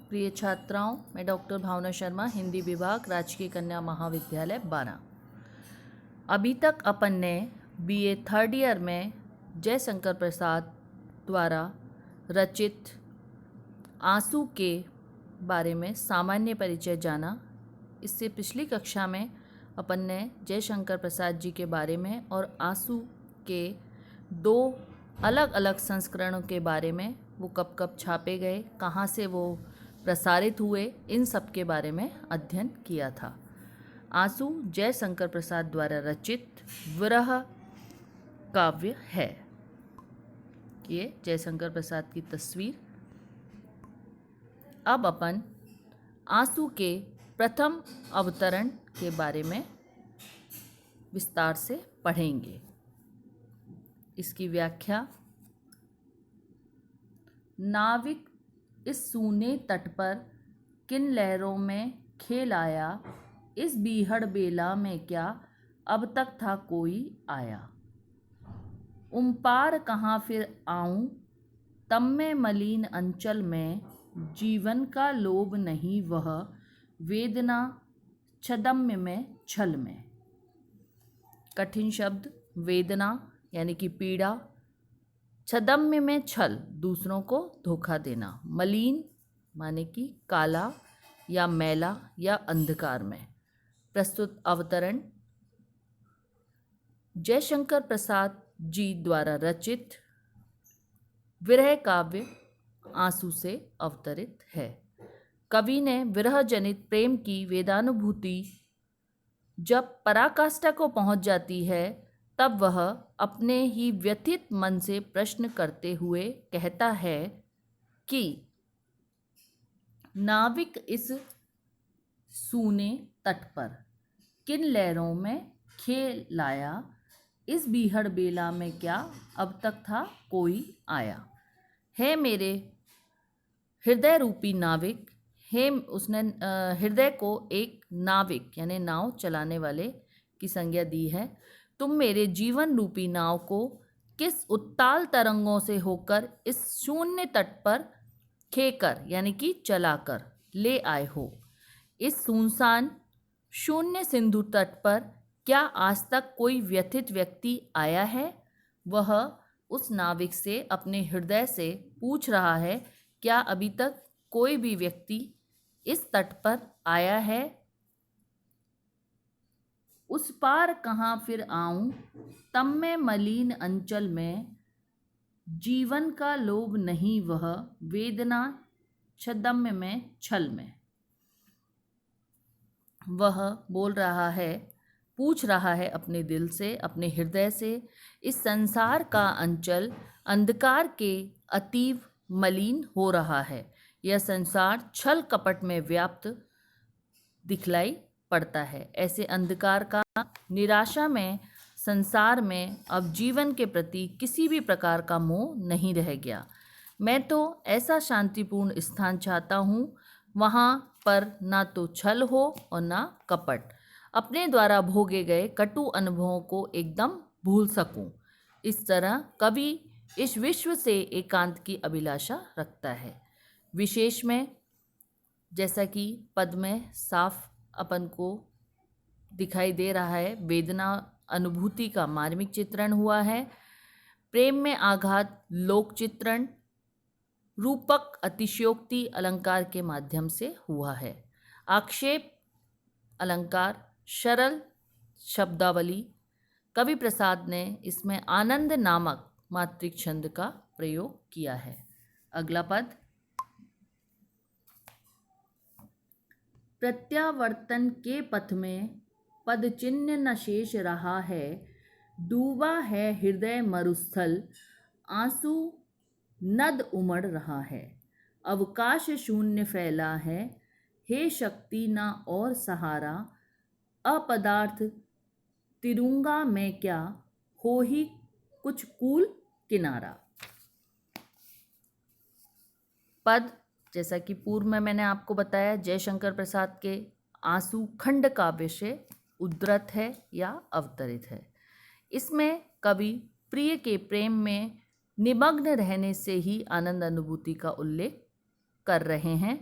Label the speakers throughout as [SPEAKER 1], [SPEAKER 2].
[SPEAKER 1] प्रिय छात्राओं, मैं डॉक्टर भावना शर्मा, हिंदी विभाग, राजकीय कन्या महाविद्यालय 12। अभी तक अपन ने बीए थर्ड ईयर में जयशंकर प्रसाद द्वारा रचित आंसू के बारे में सामान्य परिचय जाना। इससे पिछली कक्षा में अपन ने जयशंकर प्रसाद जी के बारे में और आंसू के दो अलग अलग संस्करणों के बारे में, वो कब कब छापे गए, कहाँ से वो प्रसारित हुए, इन सब के बारे में अध्ययन किया था। आंसू जयशंकर प्रसाद द्वारा रचित विरह काव्य है। ये जयशंकर प्रसाद की तस्वीर। अब अपन आंसू के प्रथम अवतरण के बारे में विस्तार से पढ़ेंगे। इसकी व्याख्या। नाविक इस सूने तट पर किन लहरों में खेल आया, इस बीहड़ बेला में क्या अब तक था कोई आया। पार कहाँ फिर आऊं, तम में मलिन अंचल में, जीवन का लोभ नहीं वह, वेदना छदम्य में छल में। कठिन शब्द। वेदना यानी कि पीड़ा, छदम्य में छल दूसरों को धोखा देना, मलिन माने कि काला या मैला या अंधकार में। प्रस्तुत अवतरण जयशंकर प्रसाद जी द्वारा रचित विरह काव्य आंसू से अवतरित है। कवि ने विरह जनित प्रेम की वेदानुभूति जब पराकाष्ठा को पहुंच जाती है, तब वह अपने ही व्यथित मन से प्रश्न करते हुए कहता है कि नाविक इस सूने तट पर किन लहरों में खेल लाया, इस बीहड़ बेला में क्या अब तक था कोई आया। है मेरे हृदय रूपी नाविक, है उसने हृदय को एक नाविक यानी नाव चलाने वाले की संज्ञा दी है। तुम मेरे जीवन रूपी नाव को किस उत्ताल तरंगों से होकर इस शून्य तट पर खेकर यानी कि चलाकर ले आए हो। इस सुनसान शून्य सिंधु तट पर क्या आज तक कोई व्यथित व्यक्ति आया है। वह उस नाविक से अपने हृदय से पूछ रहा है, क्या अभी तक कोई भी व्यक्ति इस तट पर आया है। उस पार कहाँ फिर आऊं, तम में मलिन अंचल में, जीवन का लोभ नहीं वह, वेदना छदम्य में छल में। वह बोल रहा है, पूछ रहा है अपने दिल से, अपने हृदय से, इस संसार का अंचल अंधकार के अतीव मलिन हो रहा है। यह संसार छल कपट में व्याप्त दिखलाई पड़ता है। ऐसे अंधकार का निराशा में संसार में अब जीवन के प्रति किसी भी प्रकार का मोह नहीं रह गया। मैं तो ऐसा शांतिपूर्ण स्थान चाहता हूँ, वहाँ पर ना तो छल हो और ना कपट। अपने द्वारा भोगे गए कटु अनुभवों को एकदम भूल सकूं। इस तरह कवि इस विश्व से एकांत की अभिलाषा रखता है। विशेष में जैसा कि पद में साफ अपन को दिखाई दे रहा है, वेदना अनुभूति का मार्मिक चित्रण हुआ है। प्रेम में आघात लोक चित्रण रूपक अतिशयोक्ति अलंकार के माध्यम से हुआ है। आक्षेप अलंकार सरल शब्दावली। कवि प्रसाद ने इसमें आनंद नामक मात्रिक छंद का प्रयोग किया है। अगला पद। प्रत्यावर्तन के पथ में पद चिन्ह न शेष रहा है, डूबा है हृदय मरुस्थल, आंसू नद उमड़ रहा है। अवकाश शून्य फैला है, हे शक्ति ना और सहारा, अपदार्थ तिरुंगा में क्या हो ही कुछ कूल किनारा। पद जैसा कि पूर्व में मैंने आपको बताया, जयशंकर प्रसाद के आंसू खंड काव्य से उद्धृत है या अवतरित है। इसमें कवि प्रिय के प्रेम में निमग्न रहने से ही आनंद अनुभूति का उल्लेख कर रहे हैं।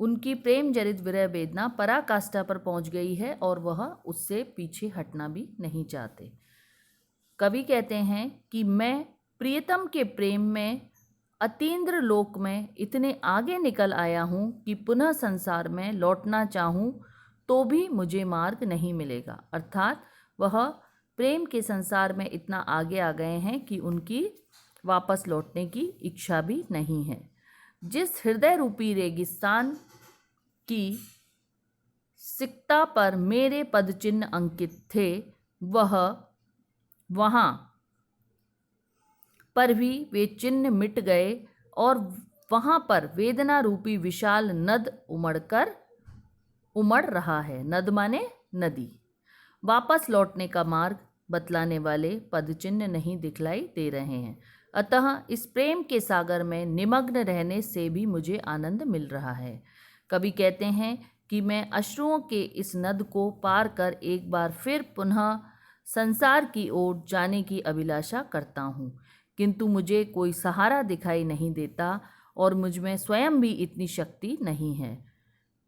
[SPEAKER 1] उनकी प्रेम जनित विरह वेदना पराकाष्ठा पर पहुंच गई है और वह उससे पीछे हटना भी नहीं चाहते। कवि कहते हैं कि मैं प्रियतम के प्रेम में अतीन्द्र लोक में इतने आगे निकल आया हूँ कि पुनः संसार में लौटना चाहूँ तो भी मुझे मार्ग नहीं मिलेगा। अर्थात वह प्रेम के संसार में इतना आगे आ गए हैं कि उनकी वापस लौटने की इच्छा भी नहीं है। जिस हृदय रूपी रेगिस्तान की सिकता पर मेरे पदचिन्ह अंकित थे, वह वहाँ पर भी वे चिन्ह मिट गए और वहाँ पर वेदना रूपी विशाल नद उमड़ रहा है। नद माने नदी। वापस लौटने का मार्ग बतलाने वाले पदचिन्ह नहीं दिखलाई दे रहे हैं। अतः इस प्रेम के सागर में निमग्न रहने से भी मुझे आनंद मिल रहा है। कवि कहते हैं कि मैं अश्रुओं के इस नद को पार कर एक बार फिर पुनः संसार की ओर जाने की अभिलाषा करता हूँ, किंतु मुझे कोई सहारा दिखाई नहीं देता और मुझ में स्वयं भी इतनी शक्ति नहीं है।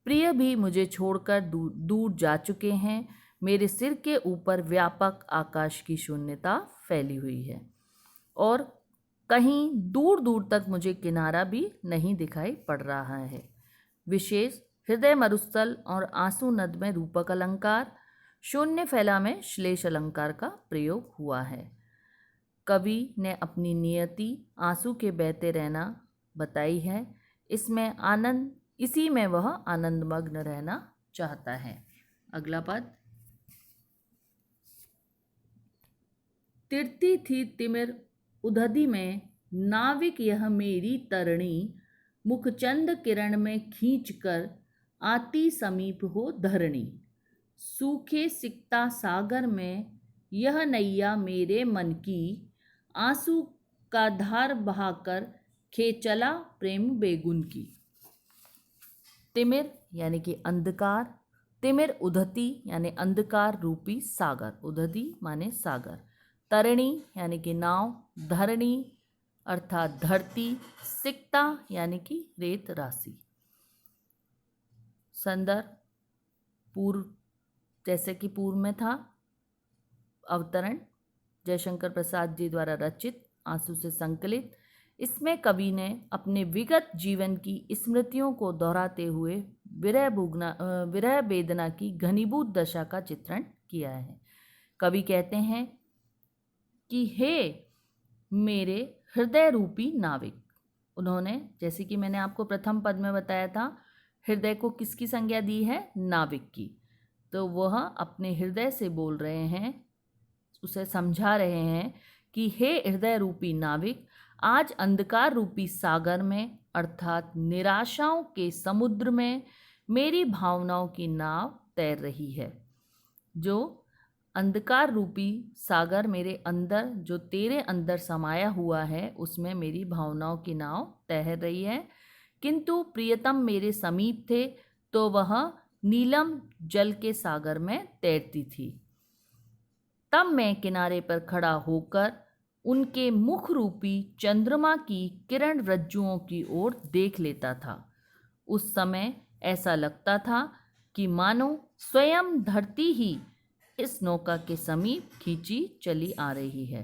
[SPEAKER 1] प्रिय भी मुझे छोड़कर दूर जा चुके हैं। मेरे सिर के ऊपर व्यापक आकाश की शून्यता फैली हुई है और कहीं दूर दूर तक मुझे किनारा भी नहीं दिखाई पड़ रहा है। विशेष हृदय मरुस्थल और आंसू नद में रूपक अलंकार, शून्य फैला में श्लेष अलंकार का प्रयोग हुआ है। कवि ने अपनी नियति आंसू के बहते रहना बताई है। इसी में वह आनंदमग्न रहना चाहता है। अगला पद। तिरती थी तिमिर उधधि में, नाविक यह मेरी तरणी, मुखचंद किरण में खींच कर आती समीप हो धरणी। सूखे सिकता सागर में यह नैया मेरे मन की, आंसू का धार बहाकर खेचला प्रेम बेगुन की। तिमिर यानी कि अंधकार, तिमिर उधती यानी अंधकार रूपी सागर, उधती माने सागर, तरणी यानी कि नाव, धरणी अर्थात धरती, सिकता यानी कि रेत राशि। संदर्भ पूर्व, जैसे कि पूर्व में था, अवतरण जयशंकर प्रसाद जी द्वारा रचित, आंसू से संकलित। इसमें कवि ने अपने विगत जीवन की स्मृतियों को दोहराते हुए विरह वेदना की घनीभूत दशा का चित्रण किया है। कवि कहते हैं कि हे मेरे हृदय रूपी नाविक। उन्होंने, जैसे कि मैंने आपको प्रथम पद में बताया था, हृदय को किसकी संज्ञा दी है? नाविक की। तो वह अपने हृदय से बोल रहे हैं, उसे समझा रहे हैं कि हे हृदय रूपी नाविक, आज अंधकार रूपी सागर में अर्थात निराशाओं के समुद्र में मेरी भावनाओं की नाव तैर रही है। जो अंधकार रूपी सागर मेरे अंदर, जो तेरे अंदर समाया हुआ है, उसमें मेरी भावनाओं की नाव तैर रही है। किंतु प्रियतम मेरे समीप थे तो वह नीलम जल के सागर में तैरती थी। तब मैं किनारे पर खड़ा होकर उनके मुख रूपी चंद्रमा की किरण रज्जुओं की ओर देख लेता था। उस समय ऐसा लगता था कि मानो स्वयं धरती ही इस नौका के समीप खींची चली आ रही है।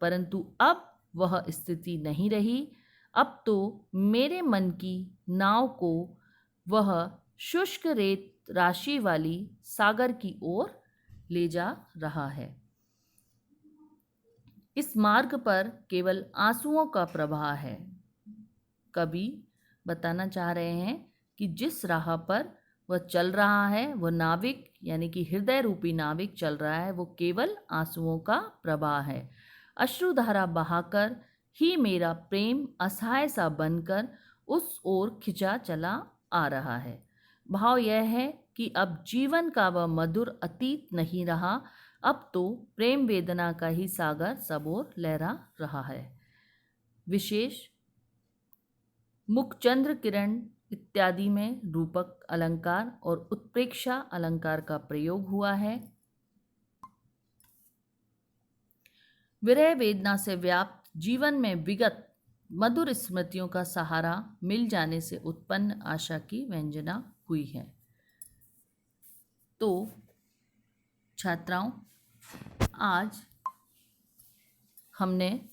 [SPEAKER 1] परंतु अब वह स्थिति नहीं रही। अब तो मेरे मन की नाव को वह शुष्क रेत राशि वाली सागर की ओर ले जा रहा है। इस मार्ग पर केवल आंसुओं का प्रवाह है। कवि बताना चाह रहे हैं कि जिस राह पर वह चल रहा है, वह नाविक यानी कि हृदय रूपी नाविक चल रहा है, वो केवल आंसुओं का प्रवाह है। अश्रुधारा बहाकर ही मेरा प्रेम असहाय सा बनकर उस ओर खिंचा चला आ रहा है। भाव यह है कि अब जीवन का वह मधुर अतीत नहीं रहा, अब तो प्रेम वेदना का ही सागर सब ओर लहरा रहा है। विशेष मुखचंद्र किरण इत्यादि में रूपक अलंकार और उत्प्रेक्षा अलंकार का प्रयोग हुआ है। विरह वेदना से व्याप्त जीवन में विगत मधुर स्मृतियों का सहारा मिल जाने से उत्पन्न आशा की व्यंजना हुई है। तो छात्राओं, आज हमने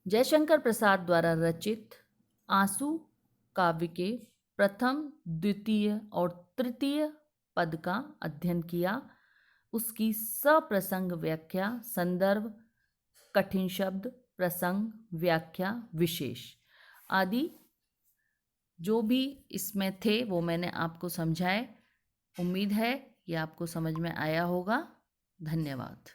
[SPEAKER 1] जयशंकर प्रसाद द्वारा रचित आंसू काव्य के प्रथम, द्वितीय और तृतीय पद का अध्ययन किया। उसकी सप्रसंग व्याख्या, संदर्भ, कठिन शब्द, प्रसंग, व्याख्या, विशेष आदि जो भी इसमें थे वो मैंने आपको समझाए। उम्मीद है ये आपको समझ में आया होगा। धन्यवाद।